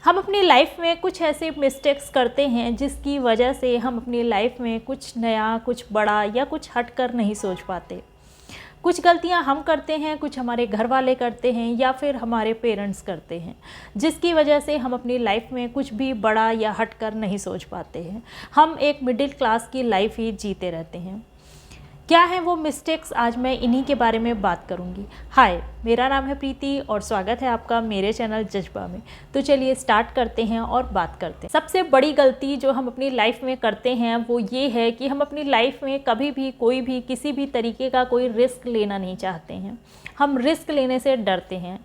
हम अपनी लाइफ में कुछ ऐसे मिस्टेक्स करते हैं जिसकी वजह से हम अपनी लाइफ में कुछ नया, कुछ बड़ा या कुछ हटकर नहीं सोच पाते। कुछ गलतियां हम करते हैं, कुछ हमारे घर वाले करते हैं या फिर हमारे पेरेंट्स करते हैं, जिसकी वजह से हम अपनी लाइफ में कुछ भी बड़ा या हटकर नहीं सोच पाते हैं। हम एक मिडिल क्लास की लाइफ ही जीते रहते हैं। क्या है वो मिस्टेक्स, आज मैं इन्हीं के बारे में बात करूंगी। हाय, मेरा नाम है प्रीति और स्वागत है आपका मेरे चैनल जज्बा में। तो चलिए स्टार्ट करते हैं और बात करते हैं। सबसे बड़ी गलती जो हम अपनी लाइफ में करते हैं वो ये है कि हम अपनी लाइफ में कभी भी कोई भी किसी भी तरीके का कोई रिस्क लेना नहीं चाहते हैं। हम रिस्क लेने से डरते हैं।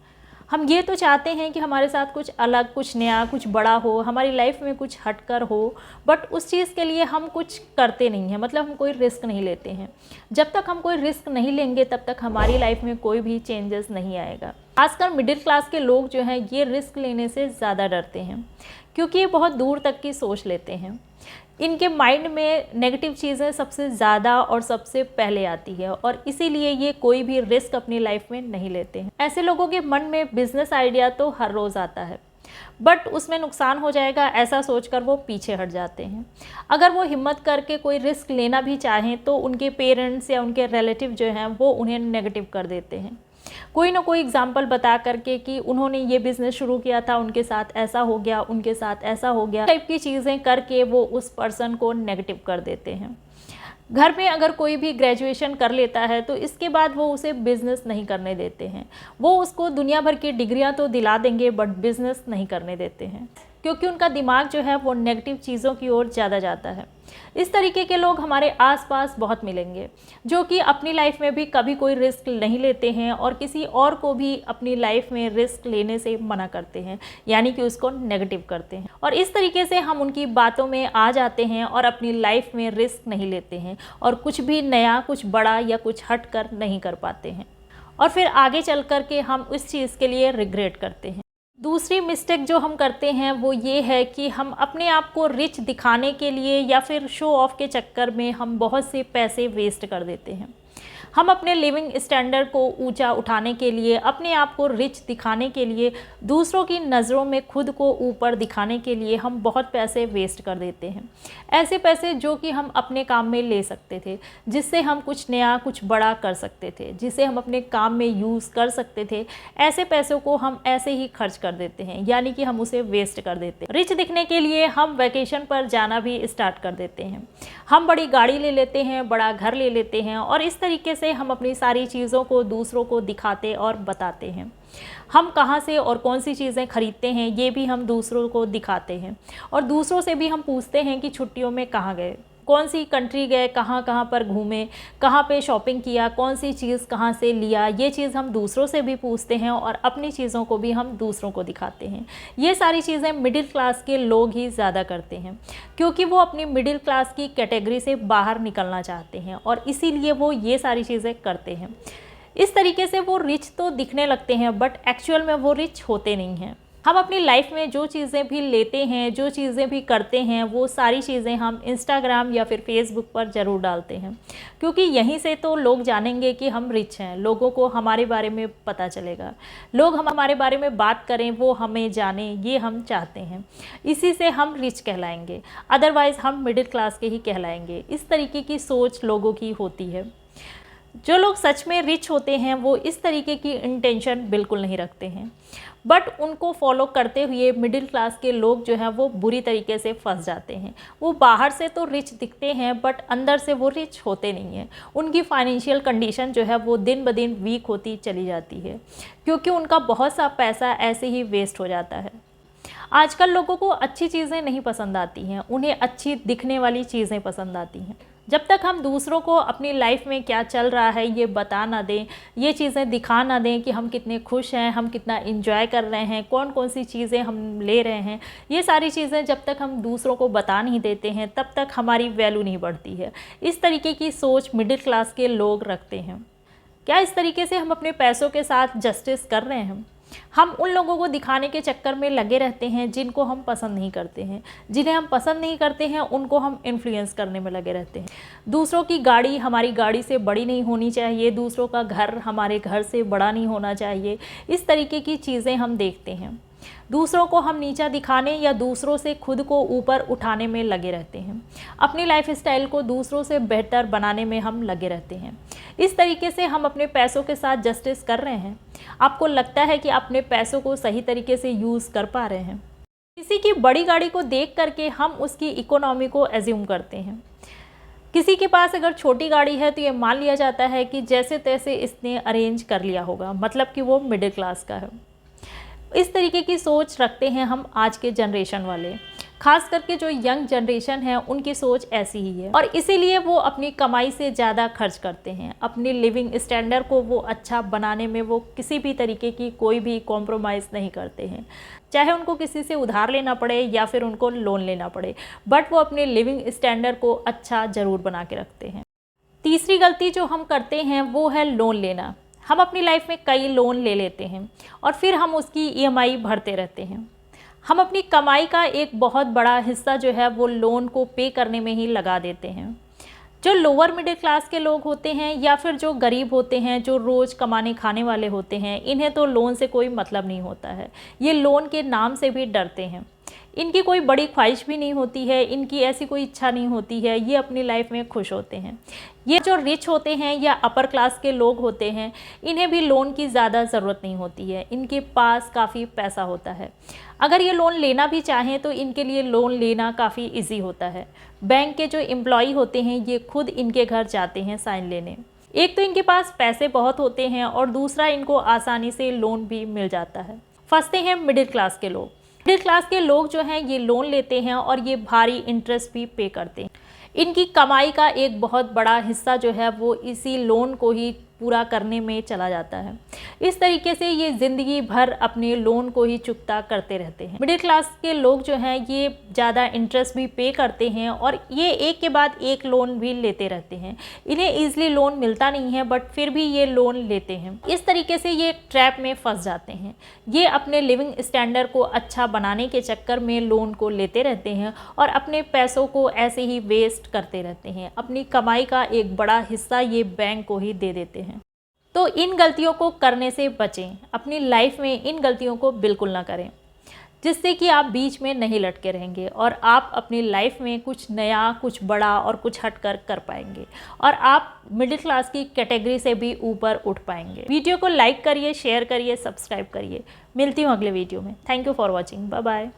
हम ये तो चाहते हैं कि हमारे साथ कुछ अलग, कुछ नया, कुछ बड़ा हो, हमारी लाइफ में कुछ हटकर हो, बट उस चीज़ के लिए हम कुछ करते नहीं हैं, मतलब हम कोई रिस्क नहीं लेते हैं। जब तक हम कोई रिस्क नहीं लेंगे तब तक हमारी लाइफ में कोई भी चेंजेस नहीं आएगा। खासकर मिडिल क्लास के लोग जो हैं ये रिस्क लेने से ज़्यादा डरते हैं, क्योंकि ये बहुत दूर तक की सोच लेते हैं। इनके माइंड में नेगेटिव चीज़ें सबसे ज़्यादा और सबसे पहले आती है और इसीलिए ये कोई भी रिस्क अपनी लाइफ में नहीं लेते हैं। ऐसे लोगों के मन में बिजनेस आइडिया तो हर रोज़ आता है, बट उसमें नुकसान हो जाएगा ऐसा सोचकर वो पीछे हट जाते हैं। अगर वो हिम्मत करके कोई रिस्क लेना भी चाहें तो उनके पेरेंट्स या उनके रिलेटिव जो हैं वो उन्हें नेगेटिव कर देते हैं, कोई ना कोई एग्जाम्पल बता करके कि उन्होंने ये बिज़नेस शुरू किया था, उनके साथ ऐसा हो गया, उनके साथ ऐसा हो गया, टाइप की चीज़ें करके वो उस पर्सन को नेगेटिव कर देते हैं। घर में अगर कोई भी ग्रेजुएशन कर लेता है तो इसके बाद वो उसे बिज़नेस नहीं करने देते हैं। वो उसको दुनिया भर की डिग्रियां तो दिला देंगे बट बिज़नेस नहीं करने देते हैं, क्योंकि उनका दिमाग जो है वो नेगेटिव चीज़ों की ओर ज़्यादा जाता है। इस तरीके के लोग हमारे आसपास बहुत मिलेंगे, जो कि अपनी लाइफ में भी कभी कोई रिस्क नहीं लेते हैं और किसी और को भी अपनी लाइफ में रिस्क लेने से मना करते हैं, यानी कि उसको नेगेटिव करते हैं। और इस तरीके से हम उनकी बातों में आ जाते हैं और अपनी लाइफ में रिस्क नहीं लेते हैं और कुछ भी नया, कुछ बड़ा या कुछ हट कर नहीं कर पाते हैं, और फिर आगे चल कर के हम उस चीज़ के लिए रिग्रेट करते हैं। दूसरी मिस्टेक जो हम करते हैं वो ये है कि हम अपने आप को रिच दिखाने के लिए या फिर शो ऑफ के चक्कर में हम बहुत से पैसे वेस्ट कर देते हैं। हम अपने लिविंग स्टैंडर्ड को ऊंचा उठाने के लिए, अपने आप को रिच दिखाने के लिए, दूसरों की नज़रों में खुद को ऊपर दिखाने के लिए हम बहुत पैसे वेस्ट कर देते हैं। ऐसे पैसे जो कि हम अपने काम में ले सकते थे, जिससे हम कुछ नया, कुछ बड़ा कर सकते थे, जिसे हम अपने काम में यूज़ कर सकते थे, ऐसे पैसों को हम ऐसे ही खर्च कर देते हैं, यानी कि हम उसे वेस्ट कर देते हैं। रिच दिखने के लिए हम वैकेशन पर जाना भी स्टार्ट कर देते हैं। हम बड़ी गाड़ी ले लेते हैं, बड़ा घर ले लेते हैं और इस तरीके से हम अपनी सारी चीज़ों को दूसरों को दिखाते और बताते हैं। हम कहाँ से और कौन सी चीज़ें खरीदते हैं ये भी हम दूसरों को दिखाते हैं, और दूसरों से भी हम पूछते हैं कि छुट्टियों में कहाँ गए, कौन सी कंट्री गए, कहाँ कहाँ पर घूमे, कहाँ पे शॉपिंग किया, कौन सी चीज़ कहाँ से लिया। ये चीज़ हम दूसरों से भी पूछते हैं और अपनी चीज़ों को भी हम दूसरों को दिखाते हैं। ये सारी चीज़ें मिडिल क्लास के लोग ही ज़्यादा करते हैं, क्योंकि वो अपनी मिडिल क्लास की कैटेगरी से बाहर निकलना चाहते हैं और इसीलिए वो ये सारी चीज़ें करते हैं। इस तरीके से वो रिच तो दिखने लगते हैं बट एक्चुअल में वो रिच होते नहीं हैं। हम अपनी लाइफ में जो चीज़ें भी लेते हैं, जो चीज़ें भी करते हैं, वो सारी चीज़ें हम इंस्टाग्राम या फिर फेसबुक पर ज़रूर डालते हैं, क्योंकि यहीं से तो लोग जानेंगे कि हम रिच हैं। लोगों को हमारे बारे में पता चलेगा, लोग हम हमारे बारे में बात करें, वो हमें जाने, ये हम चाहते हैं। इसी से हम रिच कहलाएंगे, अदरवाइज़ हम मिडिल क्लास के ही कहलाएंगे। इस तरीके की सोच लोगों की होती है। जो लोग सच में रिच होते हैं वो इस तरीके की इंटेंशन बिल्कुल नहीं रखते हैं, बट उनको फॉलो करते हुए मिडिल क्लास के लोग जो हैं वो बुरी तरीके से फंस जाते हैं। वो बाहर से तो रिच दिखते हैं बट अंदर से वो रिच होते नहीं हैं। उनकी फाइनेंशियल कंडीशन जो है वो दिन ब दिन वीक होती चली जाती है, क्योंकि उनका बहुत सा पैसा ऐसे ही वेस्ट हो जाता है। आजकल लोगों को अच्छी चीज़ें नहीं पसंद आती हैं, उन्हें अच्छी दिखने वाली चीज़ें पसंद आती हैं। जब तक हम दूसरों को अपनी लाइफ में क्या चल रहा है ये बता ना दें, ये चीज़ें दिखा ना दें कि हम कितने खुश हैं, हम कितना एंजॉय कर रहे हैं, कौन कौन सी चीज़ें हम ले रहे हैं, ये सारी चीज़ें जब तक हम दूसरों को बता नहीं देते हैं तब तक हमारी वैल्यू नहीं बढ़ती है। इस तरीके की सोच मिडिल क्लास के लोग रखते हैं। क्या इस तरीके से हम अपने पैसों के साथ जस्टिस कर रहे हैं? हम उन लोगों को दिखाने के चक्कर में लगे रहते हैं जिनको हम पसंद नहीं करते हैं। जिन्हें हम पसंद नहीं करते हैं उनको हम इन्फ्लुएंस करने में लगे रहते हैं। दूसरों की गाड़ी हमारी गाड़ी से बड़ी नहीं होनी चाहिए, दूसरों का घर हमारे घर से बड़ा नहीं होना चाहिए। इस तरीके की चीज़ें हम देखते हैं। दूसरों को हम नीचा दिखाने या दूसरों से खुद को ऊपर उठाने में लगे रहते हैं। अपनी लाइफ स्टाइल को दूसरों से बेहतर बनाने में हम लगे रहते हैं। इस तरीके से हम अपने पैसों के साथ जस्टिस कर रहे हैं? आपको लगता है कि अपने पैसों को सही तरीके से यूज़ कर पा रहे हैं? किसी की बड़ी गाड़ी को देख करके हम उसकी इकोनॉमी को एज्यूम करते हैं। किसी के पास अगर छोटी गाड़ी है तो ये मान लिया जाता है कि जैसे तैसे इसने अरेंज कर लिया होगा, मतलब कि वो मिडिल क्लास का है। इस तरीके की सोच रखते हैं हम आज के जनरेशन वाले, खास करके जो यंग जनरेशन है उनकी सोच ऐसी ही है और इसीलिए वो अपनी कमाई से ज़्यादा खर्च करते हैं। अपने लिविंग स्टैंडर्ड को वो अच्छा बनाने में वो किसी भी तरीके की कोई भी कॉम्प्रोमाइज़ नहीं करते हैं, चाहे उनको किसी से उधार लेना पड़े या फिर उनको लोन लेना पड़े, बट वो अपने लिविंग स्टैंडर्ड को अच्छा ज़रूर बना के रखते हैं। तीसरी गलती जो हम करते हैं वो है लोन लेना। हम अपनी लाइफ में कई लोन ले लेते हैं और फिर हम उसकी ईएमआई भरते रहते हैं। हम अपनी कमाई का एक बहुत बड़ा हिस्सा जो है वो लोन को पे करने में ही लगा देते हैं। जो लोअर मिडिल क्लास के लोग होते हैं या फिर जो गरीब होते हैं, जो रोज़ कमाने खाने वाले होते हैं, इन्हें तो लोन से कोई मतलब नहीं होता है। ये लोन के नाम से भी डरते हैं। इनकी कोई बड़ी ख्वाहिश भी नहीं होती है, इनकी ऐसी कोई इच्छा नहीं होती है, ये अपनी लाइफ में खुश होते हैं। ये जो रिच होते हैं या अपर क्लास के लोग होते हैं, इन्हें भी लोन की ज़्यादा ज़रूरत नहीं होती है, इनके पास काफ़ी पैसा होता है। अगर ये लोन लेना भी चाहें तो इनके लिए लोन लेना काफ़ी इजी होता है। बैंक के जो एम्प्लॉय होते हैं ये खुद इनके घर जाते हैं साइन लेने। एक तो इनके पास पैसे बहुत होते हैं और दूसरा इनको आसानी से लोन भी मिल जाता है। फंसते हैं मिडिल क्लास के लोग। मिडिल क्लास के लोग जो हैं ये लोन लेते हैं और ये भारी इंटरेस्ट भी पे करते हैं। इनकी कमाई का एक बहुत बड़ा हिस्सा जो है वो इसी लोन को ही पूरा करने में चला जाता है। इस तरीके से ये ज़िंदगी भर अपने लोन को ही चुकता करते रहते हैं। मिडिल क्लास के लोग जो हैं ये ज़्यादा इंटरेस्ट भी पे करते हैं और ये एक के बाद एक लोन भी लेते रहते हैं। इन्हें ईजिली लोन मिलता नहीं है बट फिर भी ये लोन लेते हैं। इस तरीके से ये ट्रैप में फंस जाते हैं। ये अपने लिविंग स्टैंडर्ड को अच्छा बनाने के चक्कर में लोन को लेते रहते हैं और अपने पैसों को ऐसे ही वेस्ट करते रहते हैं। अपनी कमाई का एक बड़ा हिस्सा ये बैंक को ही दे देते हैं। तो इन गलतियों को करने से बचें। अपनी लाइफ में इन गलतियों को बिल्कुल ना करें, जिससे कि आप बीच में नहीं लटके रहेंगे और आप अपनी लाइफ में कुछ नया, कुछ बड़ा और कुछ हटकर कर पाएंगे और आप मिडिल क्लास की कैटेगरी से भी ऊपर उठ पाएंगे। वीडियो को लाइक करिए, शेयर करिए, सब्सक्राइब करिए। मिलती हूँ अगले वीडियो में। Thank you for watching. Bye bye.